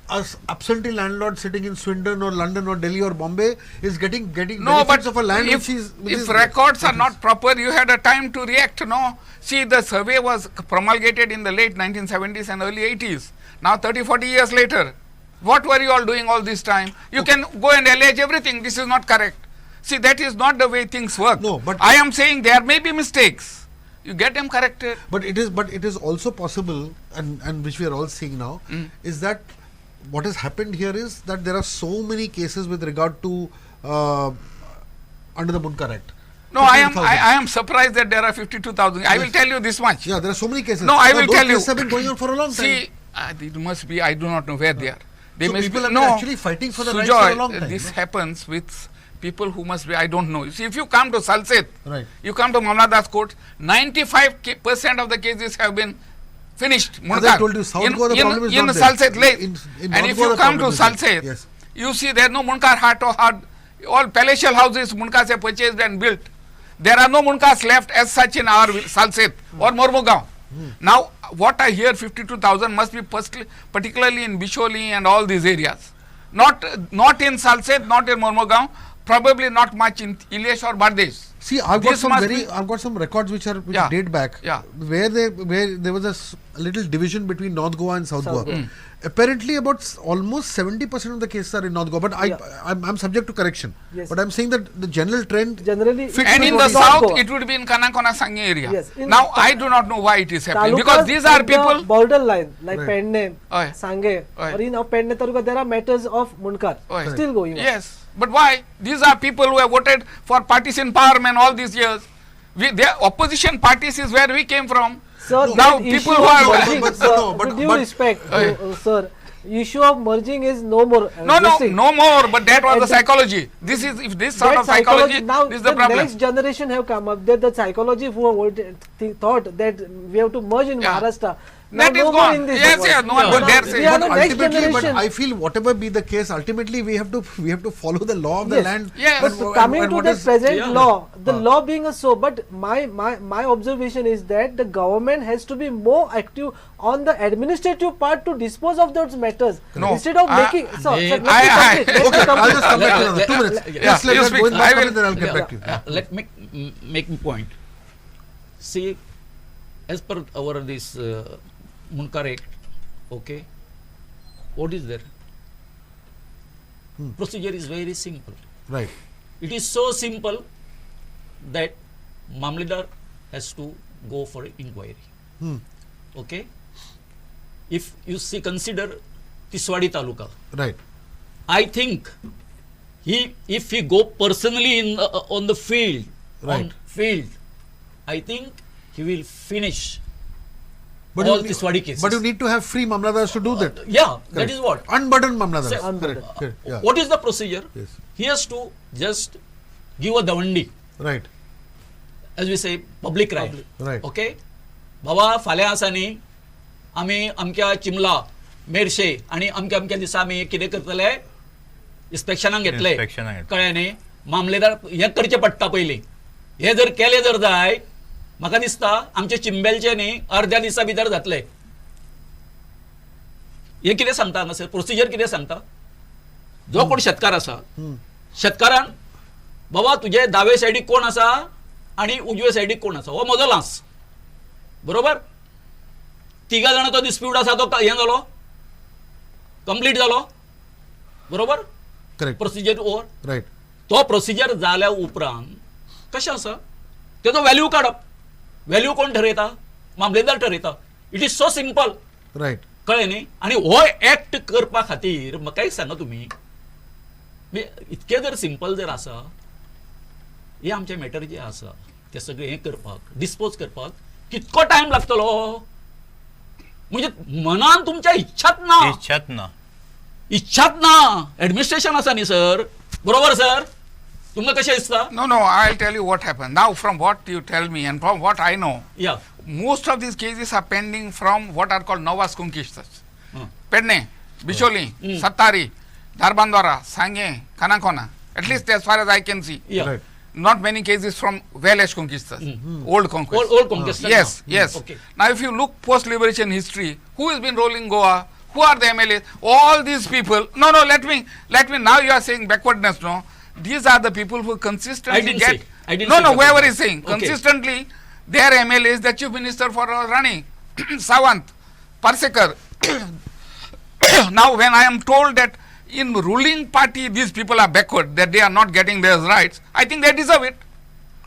a absentee landlord sitting in Swindon or London or Delhi or Bombay is getting No, benefits but of a land if records are not proper, you had a time to react. No, see, the survey was promulgated in the late 1970s and early 80s. Now 30-40 years later, what were you all doing all this time? You can go and allege everything. This is not correct. See, that is not the way things work. No, but I am saying there may be mistakes. You get them corrected. But it is also possible, and which we are all seeing now, is that what has happened here is that there are so many cases with regard to under the Mundkar Act. No, I am surprised that there are 52,000. I will tell you this much. Yeah, there are so many cases. No, I will tell you. Those cases have been going on for a long time. See, it must be, I do not know where they are. They So must people be, have no, been actually fighting for the rights for a long time. This happens with people who must be, I don't know. You see, if you come to Salset, Right. you come to Mamladas court, 95% of the cases have been finished. As I told you, South Goa, the problem is in not Salset there. Lake. In And North if Goa, you the come to problem is there. Salset, Yes. you see there are no Mundkar heart or heart. All palatial houses Mundkars have purchased and built. There are no Mundkars left as such in our Salset or Mormugaon. Now, what I hear, 52,000 must be particularly in Bisholi and all these areas. Not in Salset, not in Mormugaon, probably not much in Ilesh or Bardesh. See, I've got This must be- I've got some records which Yeah. date back, Yeah. where there was a little division between North Goa and South Goa. Goa. Apparently, about almost 70% of the cases are in North Goa. But I'm subject to correction. Yes. But I'm saying that the general trend Generally, fits And with in what the is- South south, Goa. it would be in Kanakona Sangye area. Yes, in Now, I do not know why it is happening. Because talukas these are at the people. borderline like Right. Penne, Oy. Sange, Oy. or in our Penne Taluka, there are matters of Mundkar Oy. still going on. Yes, but why? These are people who have voted for partisan empowerment all these years. Their opposition parties is where we came from. Sir, Now that people issue who of are- merging, But- sir, no, but- with due but- respect, Oy. sir, issue of merging is no more. No, existing. no more. But that was And the the- psychology. This is if this sort That of psychology. now This is the the problem. next generation have come up that the psychology who thought that we have to merge in Yeah. Maharashtra. Now That is no more gone. in this Yes, world. yes. No one Yeah. would dare We say. are But the next ultimately, but generation. I feel whatever be the case, ultimately we have to follow the law of the Yes. land. Yes. But And coming to what the is- present Yeah. law, the law being a so, but my observation is that the government has to be more active on the administrative part to dispose of those matters No. instead of making. So, I- let me I- complete, let me Okay, I'll complete. just come back to Let- another 2 minutes. let- yeah, Just let you that speak. go in I back will- then I'll get back to you. Let me make a point. See, as per our this Mundkar Act, okay, what is there? Procedure is very simple. Right. It is so simple that Mamledar has to go for inquiry. Okay. If you see, consider Tiswadi Taluka. Right. I think if he go personally in on the field, Right. I think he will finish But all you need- Tiswadi cases. But you need to have free mamladars to do that. Yeah, that is what. Unburdened mamladars. Sir, Unburdened. Correct. Correct. Yeah. What is the procedure? Yes. He has to just give a davandi, Right. as we say, public right. Right. Okay. बाबा फाल्यां आसा न्ही आमी अमक्या चिमला मेरशे आणि अमक्या अमक्या दिसा आमी कितें करतले इन्स्पेक्शनाक घेतले इन्स्पेक्शनाक घेतले. कळ्ळें न्ही मामलेदार हें करचें पडटा पयलीं हे जर केलें जर जाय म्हाका दिसता आमचे चिंबेलचे न्ही अर्ध्या दिसा भितर जातले हे कितें सांगता हांगासर प्रोसिजर कितें सांगता जो कोण शेतकार आसा शेतकारान बाबा तुजे दावे सायडीक कोण आसा आणि उजवे सायडीक कोण आसा हो म्हजो लांस बरोबर तिगा जाणां तो डिस्प्यूट आसा तो हें जालो कंप्लीट जालो बरोबर Correct. Procedure over Right. तो प्रोसिजर जाल्या उपरांत कशें आसा तेजो व्हॅल्यू काडप व्हॅल्यू कोण ठरयता मामलेदार ठरयता it is so simple Right. कळ्ळें न्ही आनी हो एक्ट करपा खातीर म्हाका एक सांगा तुमी इतकें जर सिंपल जर आसा हे आमचे मॅटर जे आसा ते सगळे हें करपाक डिस्पोज करपाक कितको टायम लागतलो म्हणजे मनान तुमच्या इच्छात ना इच्छात ना इच्छात ना ऍडमिनिस्ट्रेशन आसा न्ही सर बरोबर सर तुमकां कशें दिसता? No, no, I'll tell you what happened. Now, from what you tell me and from what I know, Yeah. most of these cases are pending from what are called Novas Conquistas. Hmm. Pedne, Bicholi, Sattari, Darbandwara, Sange, Kanakona. At least as far as I can see. Yeah. Right. Not many cases from well-aged conquistas, old conquests. Old conquistors Yes, now. yes. Okay. Now, if you look post-liberation history, who has been ruling Goa? Who are the MLAs? All these people. No, no. Let me. Now you are saying backwardness. No, these are the people who consistently I didn't get. say. I didn't no, say no. Whoever backwardness. is saying Okay. consistently, their MLAs, the chief minister for Rani, Sawant, Parsekar. Now, when I am told that in ruling party these people are backward, that they are not getting their rights, I think they deserve it.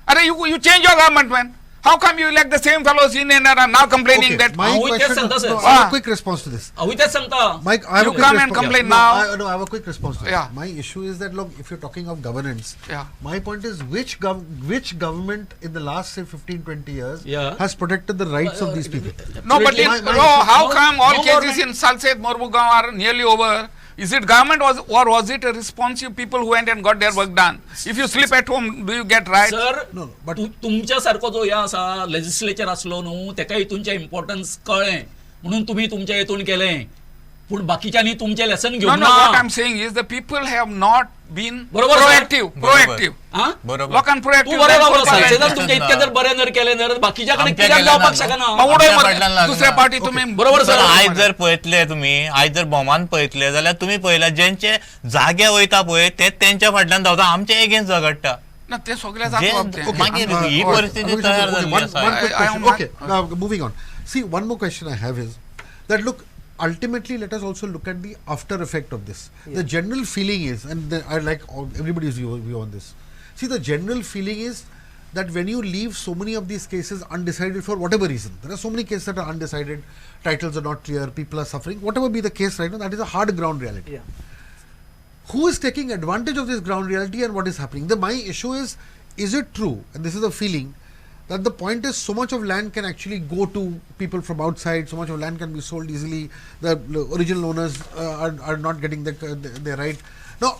Are you change your government, man? How come you elect the same fellows in and are now complaining that my we question, just understand. no, I have a quick response to this. With that सांगता. Mike, I have You a quick come and response. complain No, now. I have a quick response to this. Yeah. My issue is that, look, if you're talking of governance, Yeah. my point is which government in the last, say, 15, 20 years Yeah. has protected the rights of these people? no, but Absolutely. if, My no, issue- how no- come all no cases in Salsette, Mormugaon are nearly over? Is it government or was it a responsive people who went and got their work done? If you sleep at home, do you get right? Sir No, no, but तुमच्या सारखो जो या आसा legislature असलो न्हू तेका हितूनचे importance कळ्ळें म्हणून तुम्ही तुमच्या हेतून केलें पूण बाकीच्यांनी तुमचे लेसन No, घेवंक no, what ना. I'm saying is the people have not been बरोबर, sir. proactive. Proactive. हां? बरोबर. लोकांक तू proactive. बरें than बाबा corporate. सायसेदान तुमच्या इतके जर बरें जर केलें जाल्यार बाकीच्याकडे आमच्या कित्याक केलें जावपाक ना. शकना? मग उडय आपल्या मध्ये फाटल्यान लागना. दुसऱ्या पार्टी तुम्ही बरोबर, सर सर. आयज जर पळयतले तुमी आयज जर भोवमान पळयतले जाल्यार तुमी पळयला जेंचे जागे वयता पळय तेच तेंच्या फाटल्यान धांवता आमचे एगेन्स्ट झगडटा ना ते सगळे जे जाता ते. मागीर ही all right. परिस्थिती Okay, तयार okay, जाल्ली one आसा quick I question. am Okay, now moving on. See, one more question I have is that, look, ultimately let us also look at the after effect of this. The general feeling is, and I like everybody's view on this. See, the general feeling is that when you leave so many of these cases undecided for whatever reason, there are so many cases that are undecided, titles are not clear, people are suffering, whatever be the case right now, that is a hard ground reality. Yeah. Who is taking advantage of this ground reality and what is happening? My issue is it true, and this is a feeling, that the point is so much of land can actually go to people from outside, so much of land can be sold easily, the original owners are not getting their right. Now,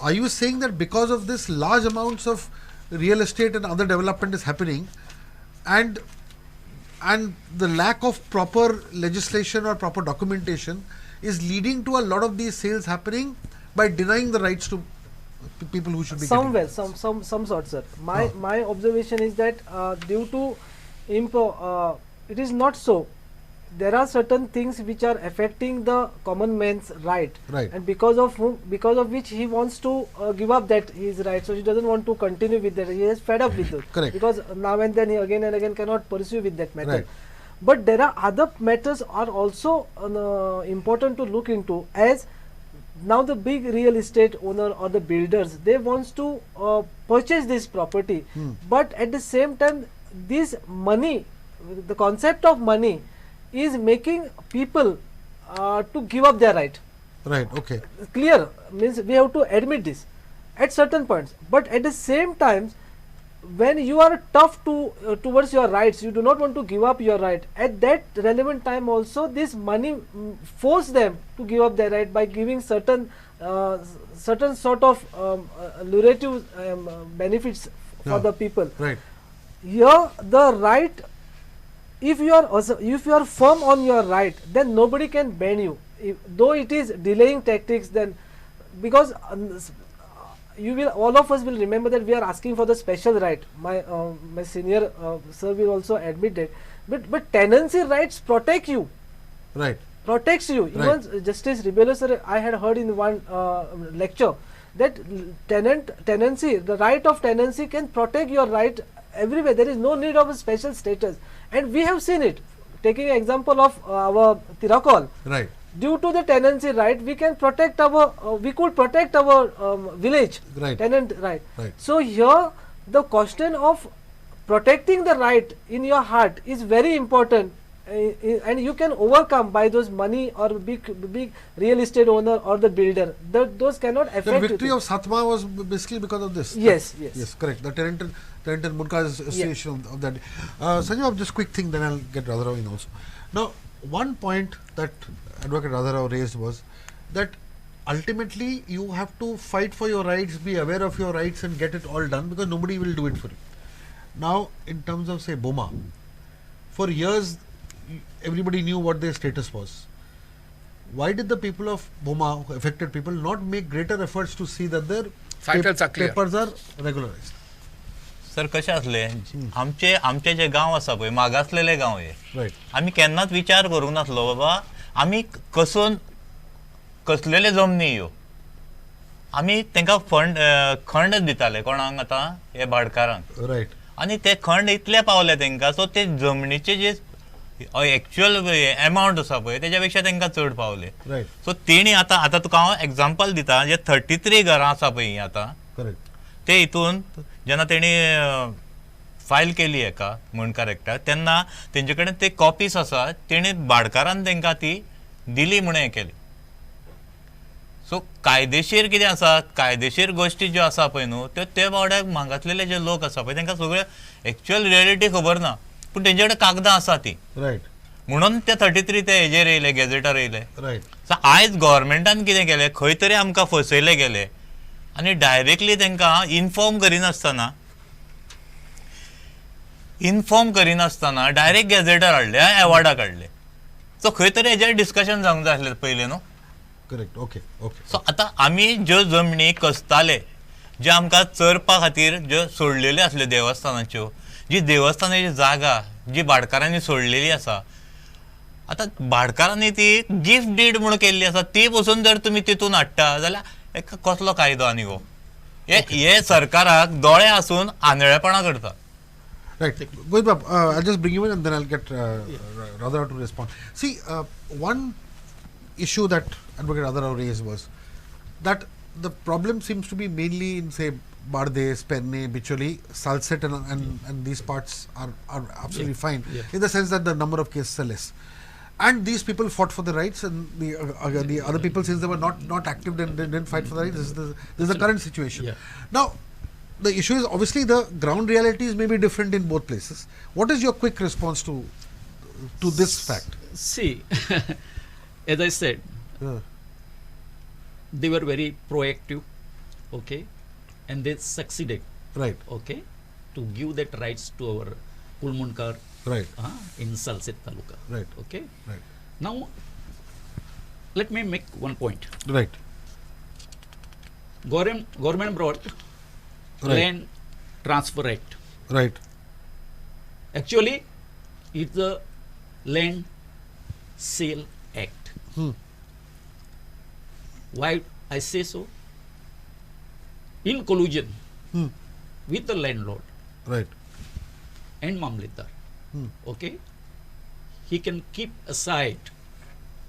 are you saying that because of this large amounts of real estate and other development is happening, and the lack of proper legislation or proper documentation is leading to a lot of these sales happening by denying the rights to people who should be Somewhere, getting some sort, sir. My observation is that due to it is not so. There are certain things which are affecting the common man's right, Right. and because of which he wants to give up that his right. So he doesn't want to continue with that. He is fed up with it. Correct. Because now and then he again and again cannot pursue with that matter. Right. But there are other matters are also important to look into, as now the big real estate owner or the builders, they wants to purchase this property, but at the same time this money, the concept of money is making people to give up their right. Right, okay. Clear, means we have to admit this at certain points, but at the same time when you are tough towards your rights, you do not want to give up your right, at that relevant time also this money force them to give up their right by giving certain sort of lucrative benefits for Yeah. the people. Right. Here the right, if you are firm on your right, then nobody can ban you, though it is delaying tactics. Then because you will, all of us will remember that we are asking for the special right. My senior sir will also admit that. But tenancy rights protect you. Right. Protects you. Right. Even Justice Rebello sir, I had heard in one lecture that tenancy, the right of tenancy can protect your right everywhere. There is no need of a special status, and we have seen it. Taking an example of our Tirakol. Right. Due to the tenancy right, we can protect our we could protect our village. Right. Tenant right. Right. So here the question of protecting the right in your heart is very important, and you can overcome by those money or big real estate owner or the builder. Those cannot affect The you. victory of Satma was basically because of this. Yes, Yes, yes. correct. The tenant MUNDKARS association of that. Sanjeev, just quick thing, then I'll get Radharao in also. Now, one point that Advocate Radharao raised was that ultimately you have to fight for your rights, be aware of your rights and get it all done, because nobody will do it for you. Now, in terms of say BOMA, for years everybody knew what their status was. Why did the people of BOMA, affected people, not make greater efforts to see that their Titles are clear. papers are regularized? Sir कशें आसलें आमचे जे गांव आसा पळय मागासलेले गांव हे Right. आमी केन्नाच विचार करूंक नासलो बाबा आमी कसून कसलेले जमनी ह्यो आमी तांकां खंड दिताले कोणाक आतां हे भाटकारांक Right. आनी ते खंड इतले पावले तांकां सो ते जमनीचे जे एक्चुअल एमावंट आसा पळय तेच्या पेक्षा तांकां चड पावले Right. सो तेणी आतां तुका हांव एग्जांपल दिता जे 33 घरां आसा पळय आतां Correct. ते हितून जेन्ना तेणी फायल केली हेका मुंडकार एक्टाक तेन्ना तेंचे कडेन ते कॉपीज आसा तेणी भाटकारान तांकां ती दिली म्हणून हें केली सो कायदेशीर कितें आसा कायदेशीर गोश्टी ज्यो आसा पळय न्हू त्यो ते बावड्याक मागासलेले जे लोक आसा पळय तांकां सगळे एक्चुअल रियलिटी खबर ना पूण तेंचे कडेन कागदां आसा ती Right. म्हणून ते 33 ते हेजेर येयले गॅझेटार येयले Right. सो आयज गोव्हर्मेंटान कितें केलें खंय तरी आमकां फसयले गेले आनी डायरेक्टली तांकां इन्फॉर्म करिनासतना डायरेक्ट गॅझेटार हाडले एवॉर्डाक हाडले सो खंय तरी हेजेर डिस्कशन जावंक जाय आसलें पयलें न्हू Correct. Okay. Okay. सो आतां आमी ज्यो जमनी कसताले जे आमकां चरपा खातीर ज्यो सोडलेल्यो आसल्यो देवस्थानाच्यो जी देवस्थानाची जागा जी भाटकारांनी सोडलेली आसा आतां भाटकारांनी ती गिफ्ट डीड म्हणून केल्ली आसा ती पसून जर तुमी तितून हाडटा जाल्यार हेका कसलो कायदो आनी गो हे सरकाराक दोळे आसून आंधळेपणां करता Right. Govind, I'll just bring you in and then I'll get Radha to respond. See, one issue that Advocate Radha raised was that the problem seems to be mainly in, say, Bardes, Penne, Bicholi, Salset and these parts are absolutely fine in the sense that the number of cases are less. And these people fought for the rights and the other people, since they were not active, they didn't fight for the rights. This is the current situation. Now, the issue is obviously the ground realities may be different in both places. What is your quick response to this fact? See, as I said, they were very proactive, okay, and they succeeded, Right. okay, to give that rights to our Kulmunkar Right. in Salset Taluka. Right. Okay. Right. Now, let me make one point. Right. Government brought Right. Land Transfer Act. Right. Actually, it's the Land Sale Act. Why I say so? In collusion with the landlord Right. and Mamlatdar, okay, he can keep aside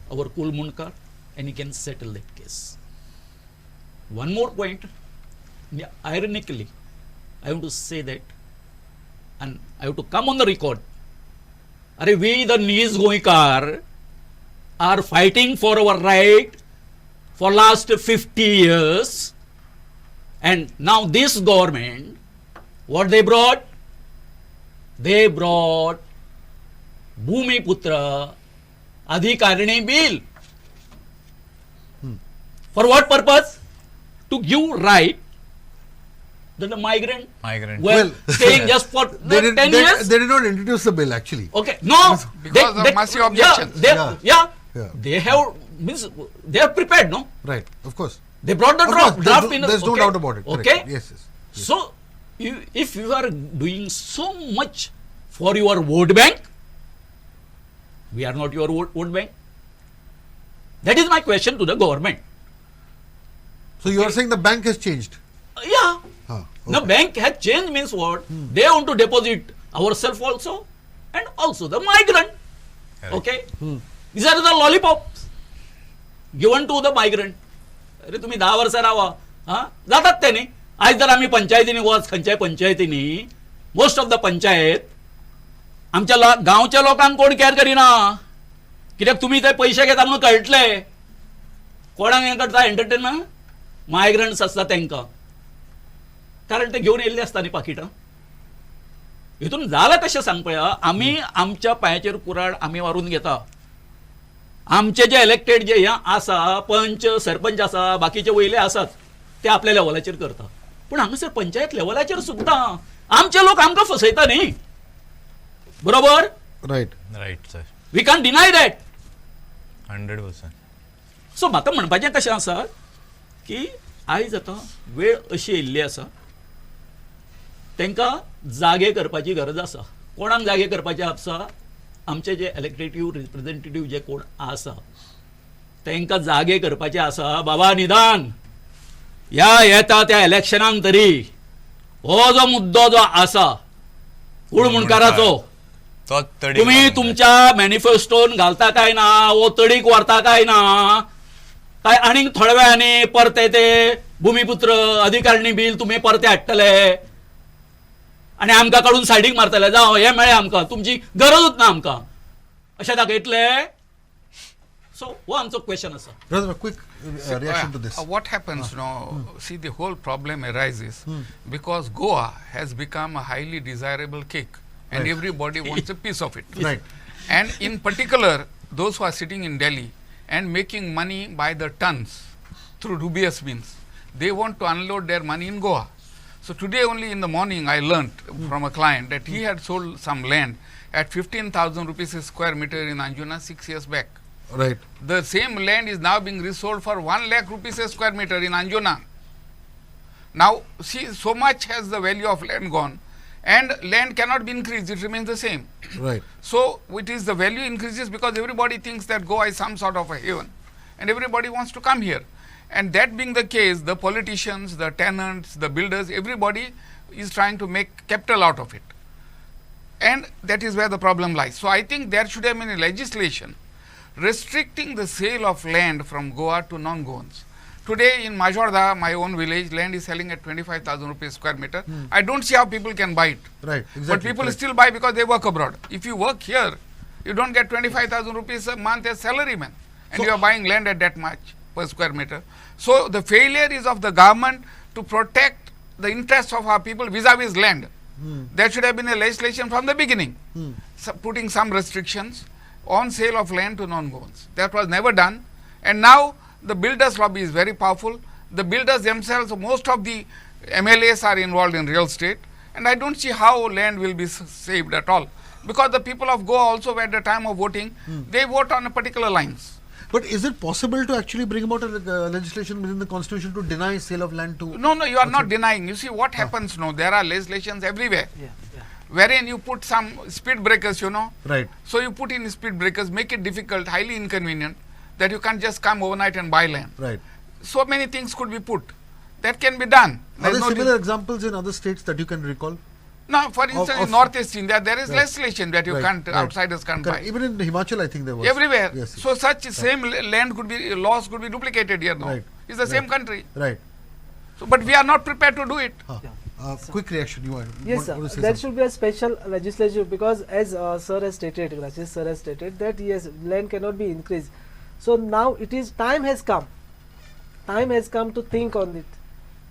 our Kulmunkar and he can settle that case. One more point, ironically, I want to say that, and I have to come on the record. We the Nizgoikar are fighting for our right for last 50 years, and now this government, what they brought? They brought Bhumiputra Adhikarini Bill. For what purpose? To give right that the migrant Well, staying just for They 10 years. did not introduce the bill actually. Okay, no, Because of massive objections. Yeah. They have means they are prepared, no? Right. Of course. They brought the Of course, draft in. there's no doubt about it. Okay. Correct. Yes. Yes. So, if you are doing so much for your vote bank, we are not your vote bank. That is my question to the government. So you are saying the bank has changed? Yeah. Okay. The bank has changed means what? They want to deposit ourselves also and also the migrant. Okay. These are the lollipops given to the migrant. अरे तुम्ही 10 वर्ष राहा जातात त्याने आज जर आम्ही पंचायतीने वच खंयच्याय पंचायतीनी मोस्ट ऑफ द पंचायत आमच्या गावच्या लोकांक कोण केअर करिना कित्याक तुम्ही ते पैसे घेता म्हणून कळटले कोणाक हे करता एंटरटेनमेंट मायग्रंट्स असतात तांकां कारण ते घेऊन येयल्ले असता न्ही पाकिटां हितून जालां कशें सांग पळया आमी आमच्या पांयाचेर कुराड आमी व्हरून घेता आमचे जे इलेक्टेड जे आसा पंच सरपंच आसा बाकीचे वयले आसात ते आपल्या लेवलाचेर करता पूण हांगासर पंचायत लेवलाचेर सुद्दां आमचे लोक आमकां फसयता न्ही बरोबर right sir we can deny that 100%. So म्हाका म्हणपाचें कशें आसा की आयज आतां वेळ अशी येयल्ली आसा तांकां जागे करपाची गरज आसा कोणाक जागे करपाचे आसा आमचे जे इलेक्टेटिव्ह रिप्रेझेंटेटिव्ह जे कोण आसा तांकां जागे करपाचे आसा बाबा निदान येता त्या इलेक्शनाक तरी हो जो मुद्दो जो आसा कूड मुणकाराचो तोच तडी तुम्ही तुमच्या मॅनिफेस्टोन घालता काय ना वो तडीक व्हरता काय ना काय आनीक थोड्या वेळांनी परते ते भूमिपुत्र अधिकारिणी बिल तुम्ही परते हाडटले आनी आमकां काडून सायडीक मारतले जावं हे मेळ्ळें आमकां तुमची गरजूच ना आमकां अशें दाखयतले सो हो आमचो क्वेश्चन आसा Brother, a quick reaction to this. What happens see the whole problem arises because Goa has become a highly desirable cake and Right. everybody wants a piece of it. Right. And in particular, those who are sitting in Delhi and making money by the tons through dubious means, they want to unload their money in Goa. So today only in the morning I learnt from a client that he had sold some land at 15,000 rupees a square meter in Anjuna 6 years back. Right. The same land is now being resold for 1 lakh rupees a square meter in Anjuna. Now see, so much has the value of land gone and land cannot be increased, it remains the same. Right. So it is the value increases because everybody thinks that Goa is some sort of a haven and everybody wants to come here. And that being the case, the politicians, the tenants, the builders, everybody is trying to make capital out of it. And that is where the problem lies. So I think there should have been a legislation restricting the sale of land from Goa to non-Goans. Today in Majorda, my own village, land is selling at 25,000 rupees square meter. I don't see how people can buy it. Right. Exactly. But people right. still buy because they work abroad. If you work here, you don't get 25,000 rupees a month as salaryman. And So- you are buying land at that much per square meter. So the failure is of the government to protect the interests of our people vis-a-vis land. There should have been a legislation from the beginning, putting some restrictions on sale of land to non-Goans. That was never done. And now the builders lobby is very powerful. The builders themselves, most of the MLAs are involved in real estate. And I don't see how land will be saved at all. Because the people of Goa also at the time of voting, they vote on a particular lines. But is it possible to actually bring about a legislation within the constitution to deny sale of land to? No, you are not denying. You see what happens now, there are legislations everywhere. Wherein you put some speed breakers, Right. So you put in speed breakers, make it difficult, highly inconvenient, that you can't just come overnight and buy land. Right. So many things could be put. That can be done. Are There's there no similar examples in other states that you can recall? No, for instance, of- in Northeast India, there is Right. legislation that you Right, can't, right. outsiders can't buy. Correct. Even in Himachal, I think there was. Everywhere. Yes. So such same land could be, laws could be duplicated here now. Right. It's the same Right. country. Right. So, but we are not prepared to do it. Quick reaction. You want Yes, want to sir. say There something? should be a special legislation because, as sir has stated, Rajesh sir has stated that yes, land cannot be increased. So now it is time has come. Time has come to think on it,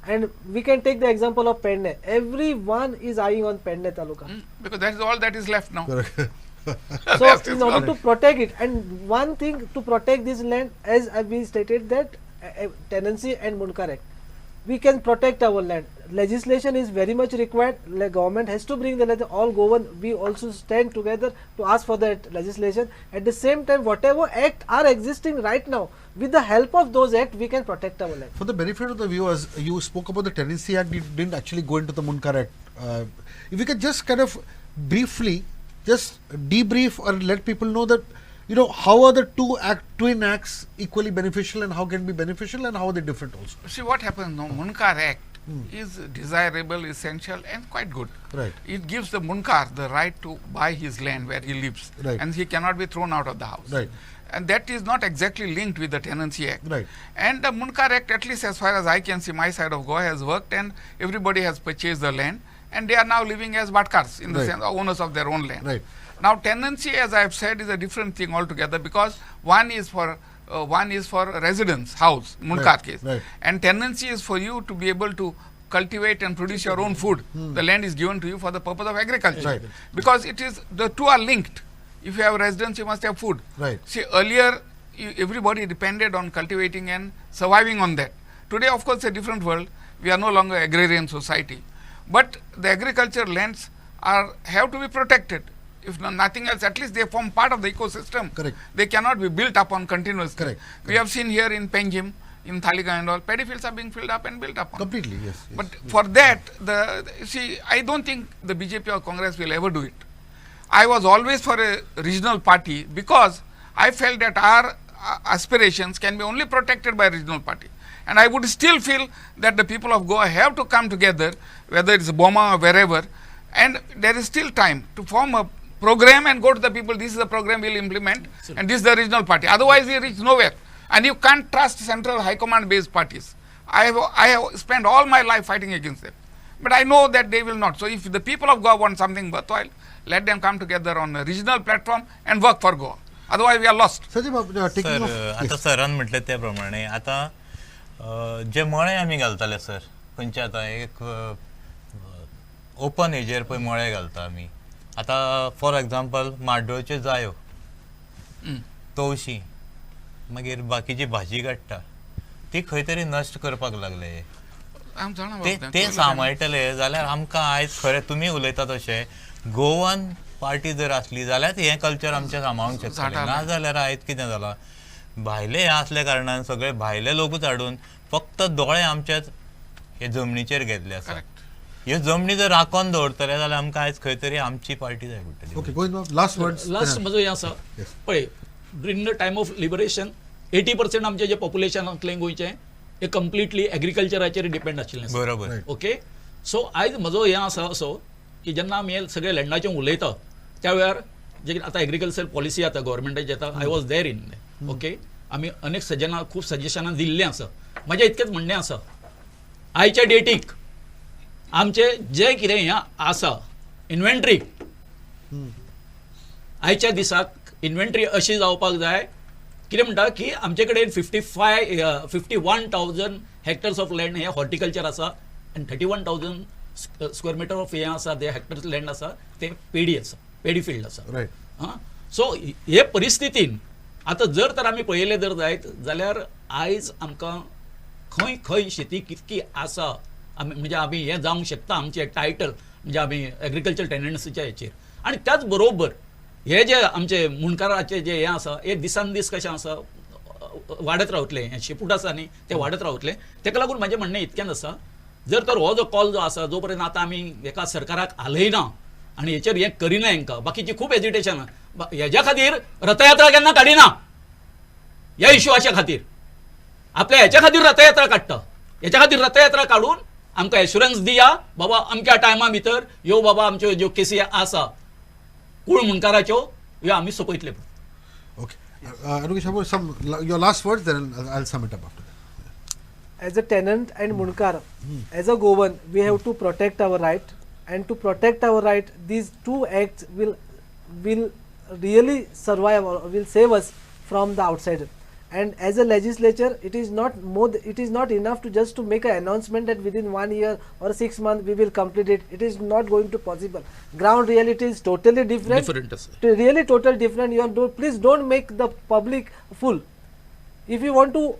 and we can take the example of Penne. Everyone is eyeing on Penne Taluka. Because that is all that is left now. Correct. So Rest is in order gone. to protect it, and one thing to protect this land, as we stated that tenancy and Mundkar Act, we can protect our land. Legislation is very much required. The government has to bring the all Goan. We also stand together to ask for that legislation. At the same time, whatever act are existing right now, with the help of those acts, we can protect our land. For the benefit of the viewers, you spoke about the Tenancy Act. You didn't actually go into the Mundkar Act. If you could just kind of briefly, just debrief or let people know that, how are the twin acts equally beneficial and how can be beneficial and how are they different also? See what happens now, Mundkar Act is desirable, essential and quite good. Right. It gives the Mundkar the right to buy his land where he lives, Right. and he cannot be thrown out of the house. Right. And that is not exactly linked with the Tenancy Act. Right. And the Mundkar Act, at least as far as I can see, my side of Goa has worked and everybody has purchased the land and they are now living as Bhatkars, in the Right. sense owners of their own land. Right. Now tenancy, as I have said, is a different thing altogether because one is for residence, house, Mundkar Right, case. right. And tenancy is for you to be able to cultivate and produce your own food. The land is given to you for the purpose of agriculture. Right. Because the two are linked. If you have residence, you must have food. Right. See, earlier everybody depended on cultivating and surviving on that. Today, of course, a different world. We are no longer agrarian society, but the agriculture lands have to be protected. If nothing else, at least they form part of the ecosystem. Correct. They cannot be built upon continuously. Correct. We have seen here in Penjim, in Thalika and all, paddy fields are being filled up and built upon. Completely, yes. But for that, I don't think the BJP or Congress will ever do it. I was always for a regional party because I felt that our aspirations can be only protected by a regional party. And I would still feel that the people of Goa have to come together, whether it's Boma or wherever, and there is still time to form a program and go to the people, this is the program we'll implement, and this is the regional party. Otherwise, we reach nowhere. And you can't trust central high command based parties. I have spent all my life fighting against them. But I know that they will not. So if the people of Goa want something worthwhile, let them come together on a regional platform and work for Goa. Otherwise, we are lost. Sanjay Babu, taking sir off. आता सरान म्हटले त्या प्रमाणे आता जे मळे आमी घालताले sir खंयचे आता एक ओपन एजेर पळय मळे घालता आमी आता फॉर एग्जांपल माड्डोळच्यो जायो तवशी मागीर बाकीची भाजी काडटा ती खंय तरी नश्ट करपाक लागले ते सांबाळटले जाल्यार आमकां आयज खरें तुमी उलयता तशें गोवन पार्टी जर आसली जाल्यार हें कल्चर आमचें सांबाळूंक शकतले ना जाल्यार आयज कितें जालां भायले हे असल्या कारणान सगळे भायले लोकूच हाडून फक्त दोळे आमच्याच हे जमनीचेर घेतले आसा ह्यो जमनी जर राखून दवरतले जाल्यार आमकां आयज खंय तरी आमची पार्टी जाय पडटली Okay, going on. Last words. Last म्हजो हें आसा पळय during the time of liberation 80% आमचें जें पॉप्युलेशन आसलें गोंयचें हें कंप्लिटली एग्रीकल्चराचेर डिपेंड आशिल्लें बरोबर ओके सो आयज म्हजो हें आसा असो की जेन्ना आमी हे सगळे लँडाचें उलयता त्या वेळार जे आतां एग्रीकल्चर पॉलिसी आतां गव्हर्मेंटाची येता I was there in okay आमी अनेक खूब सजेशनां दिल्लीं आसा म्हजें इतकेंच म्हणणें आसा आयच्या डेटीक आमचें जें कितें हें आसा इन्व्हेंटरी आयच्या दिसाक इन्व्हेंटरी अशी जावपाक जाय कितें म्हणटा की आमचे कडेन 51,000 हेक्टर्स ऑफ लँड हें हॉर्टिकल्चर आसा आनी 31,000 स्क्वेअर मिटर ऑफ हें आसा ते हेक्टर्स लँड आसा ते पेडी फील्ड आसा सो हे परिस्थितीन आतां जर तर आमी पळयलें जर जायत जाल्यार आयज आमकां खंय खंय शेती कितकी आसा म्हणजे आमी हें जावंक शकता आमचें टायटल म्हणजे आमी एग्रीकल्चर टेनन्सीच्या हेचेर आनी त्याच बरोबर हे जे आमचे मुणकाराचे जे हें आसा हे दिसान दीस कशें आसा वाडत रावतलें हें शेपूट आसा न्ही तें वाडत रावतलें तेका लागून म्हाजें म्हणणें इतकेंच आसा जर तर हो जो कॉल जो आसा जो पर्यंत आतां आमी एका सरकाराक आलयना आनी हेचेर हें करिना हेंकां बाकीची खूब एजिटेशन हेज्या खातीर रथयात्रा केन्ना काडिना ह्या इश्यूच्या खातीर आपल्या हेच्या खातीर रथयात्रा काडटा हेच्या खातीर रथयात्रा काडून आमकां एश्युरन्स दिया बाबा अमक्या टायमा भितर ह्यो बाबा आमच्यो ज्यो केसी आसा कूळ मुणकाराच्यो ह्यो आमी सोंपयतले Okay. Anukesh Babu, your last words, then I'll sum it up after that. As a tenant and Mundkar, as a Goan, we have to protect our right, and to protect our right, these two acts will really survive or will save us from the outsider. And as a legislature, it is not enough to just to make an announcement that within 1 year or 6 months we will complete it. It is not going to possible. Ground reality is totally different. Really total different. Please don't make the public fool. If you want to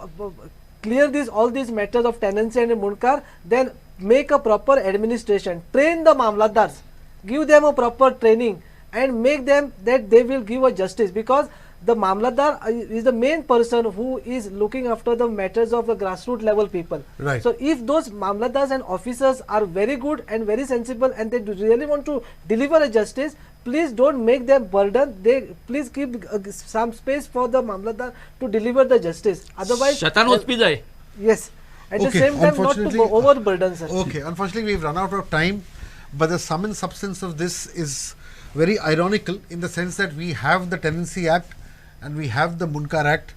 clear all these matters of tenancy and Mundkar, then make a proper administration. Train the Mamlatdars. Give them a proper training and make them that they will give a justice, because the Mamlatdar is the main person who is looking after the matters of the grassroots level people. Right. So if those Mamlatdars and officers are very good and very sensible and they really want to deliver a justice, please don't make them burden. Please keep some space for the Mamlatdar to deliver the justice. Otherwise, yes. At the same time, not to overburden, sir. Okay, unfortunately, we've run out of time, but the sum and substance of this is very ironical in the sense that we have the Tenancy Act and we have the Mundkar Act.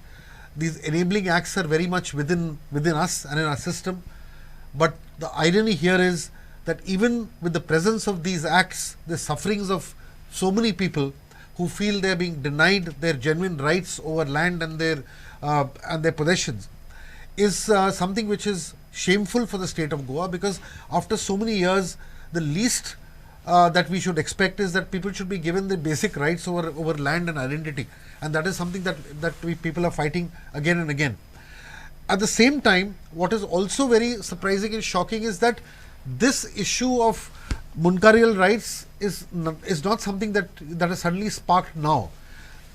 These enabling acts are very much within us and in our system. But the irony here is that even with the presence of these acts, the sufferings of so many people who feel they are being denied their genuine rights over land and their possessions is something which is shameful for the state of Goa, because after so many years, the least that we should expect is that people should be given the basic rights over land and identity, and that is something that people are fighting again and again. At the same time, what is also very surprising and shocking is that this issue of Munkarial rights is not something that has suddenly sparked now.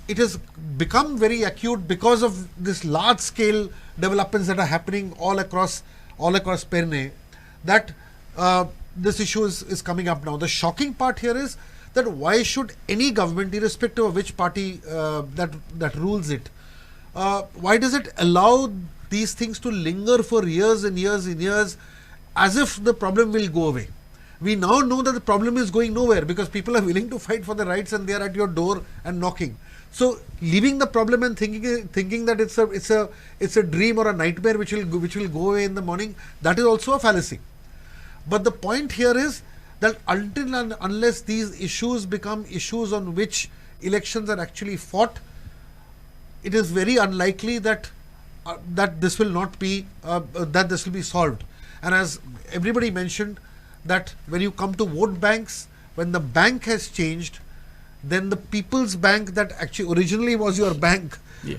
It has become very acute because of this large scale developments that are happening all across Perne, that this issue is coming up now. The shocking part here is that why should any government, irrespective of which party that rules it, why does it allow these things to linger for years and years and years as if the problem will go away? We now know that the problem is going nowhere because people are willing to fight for their rights and they are at your door and knocking. So leaving the problem and thinking that it's a dream or a nightmare which will go away in the morning, that is also a fallacy. But the point here is that until and unless these issues become issues on which elections are actually fought, it is very unlikely that this will not be that this will be solved. And as everybody mentioned, that when you come to vote banks, when the bank has changed, then the People's Bank that actually originally was your bank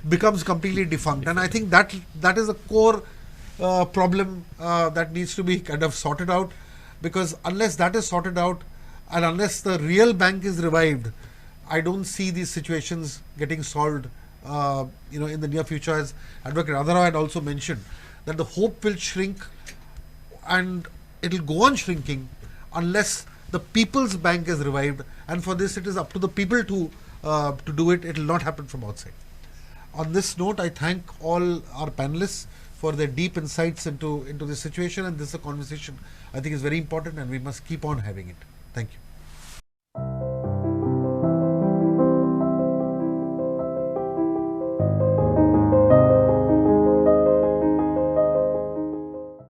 becomes completely defunct. And I think that is a core problem that needs to be kind of sorted out, because unless that is sorted out and unless the real bank is revived, I don't see these situations getting solved in the near future. As Advocate Radharao had also mentioned, that the hope will shrink and it will go on shrinking unless the People's Bank is revived, and for this it is up to the people to do it. It will not happen from outside. On this note, I thank all our panelists for their deep insights into this situation, and this is a conversation I think is very important and we must keep on having it. Thank you.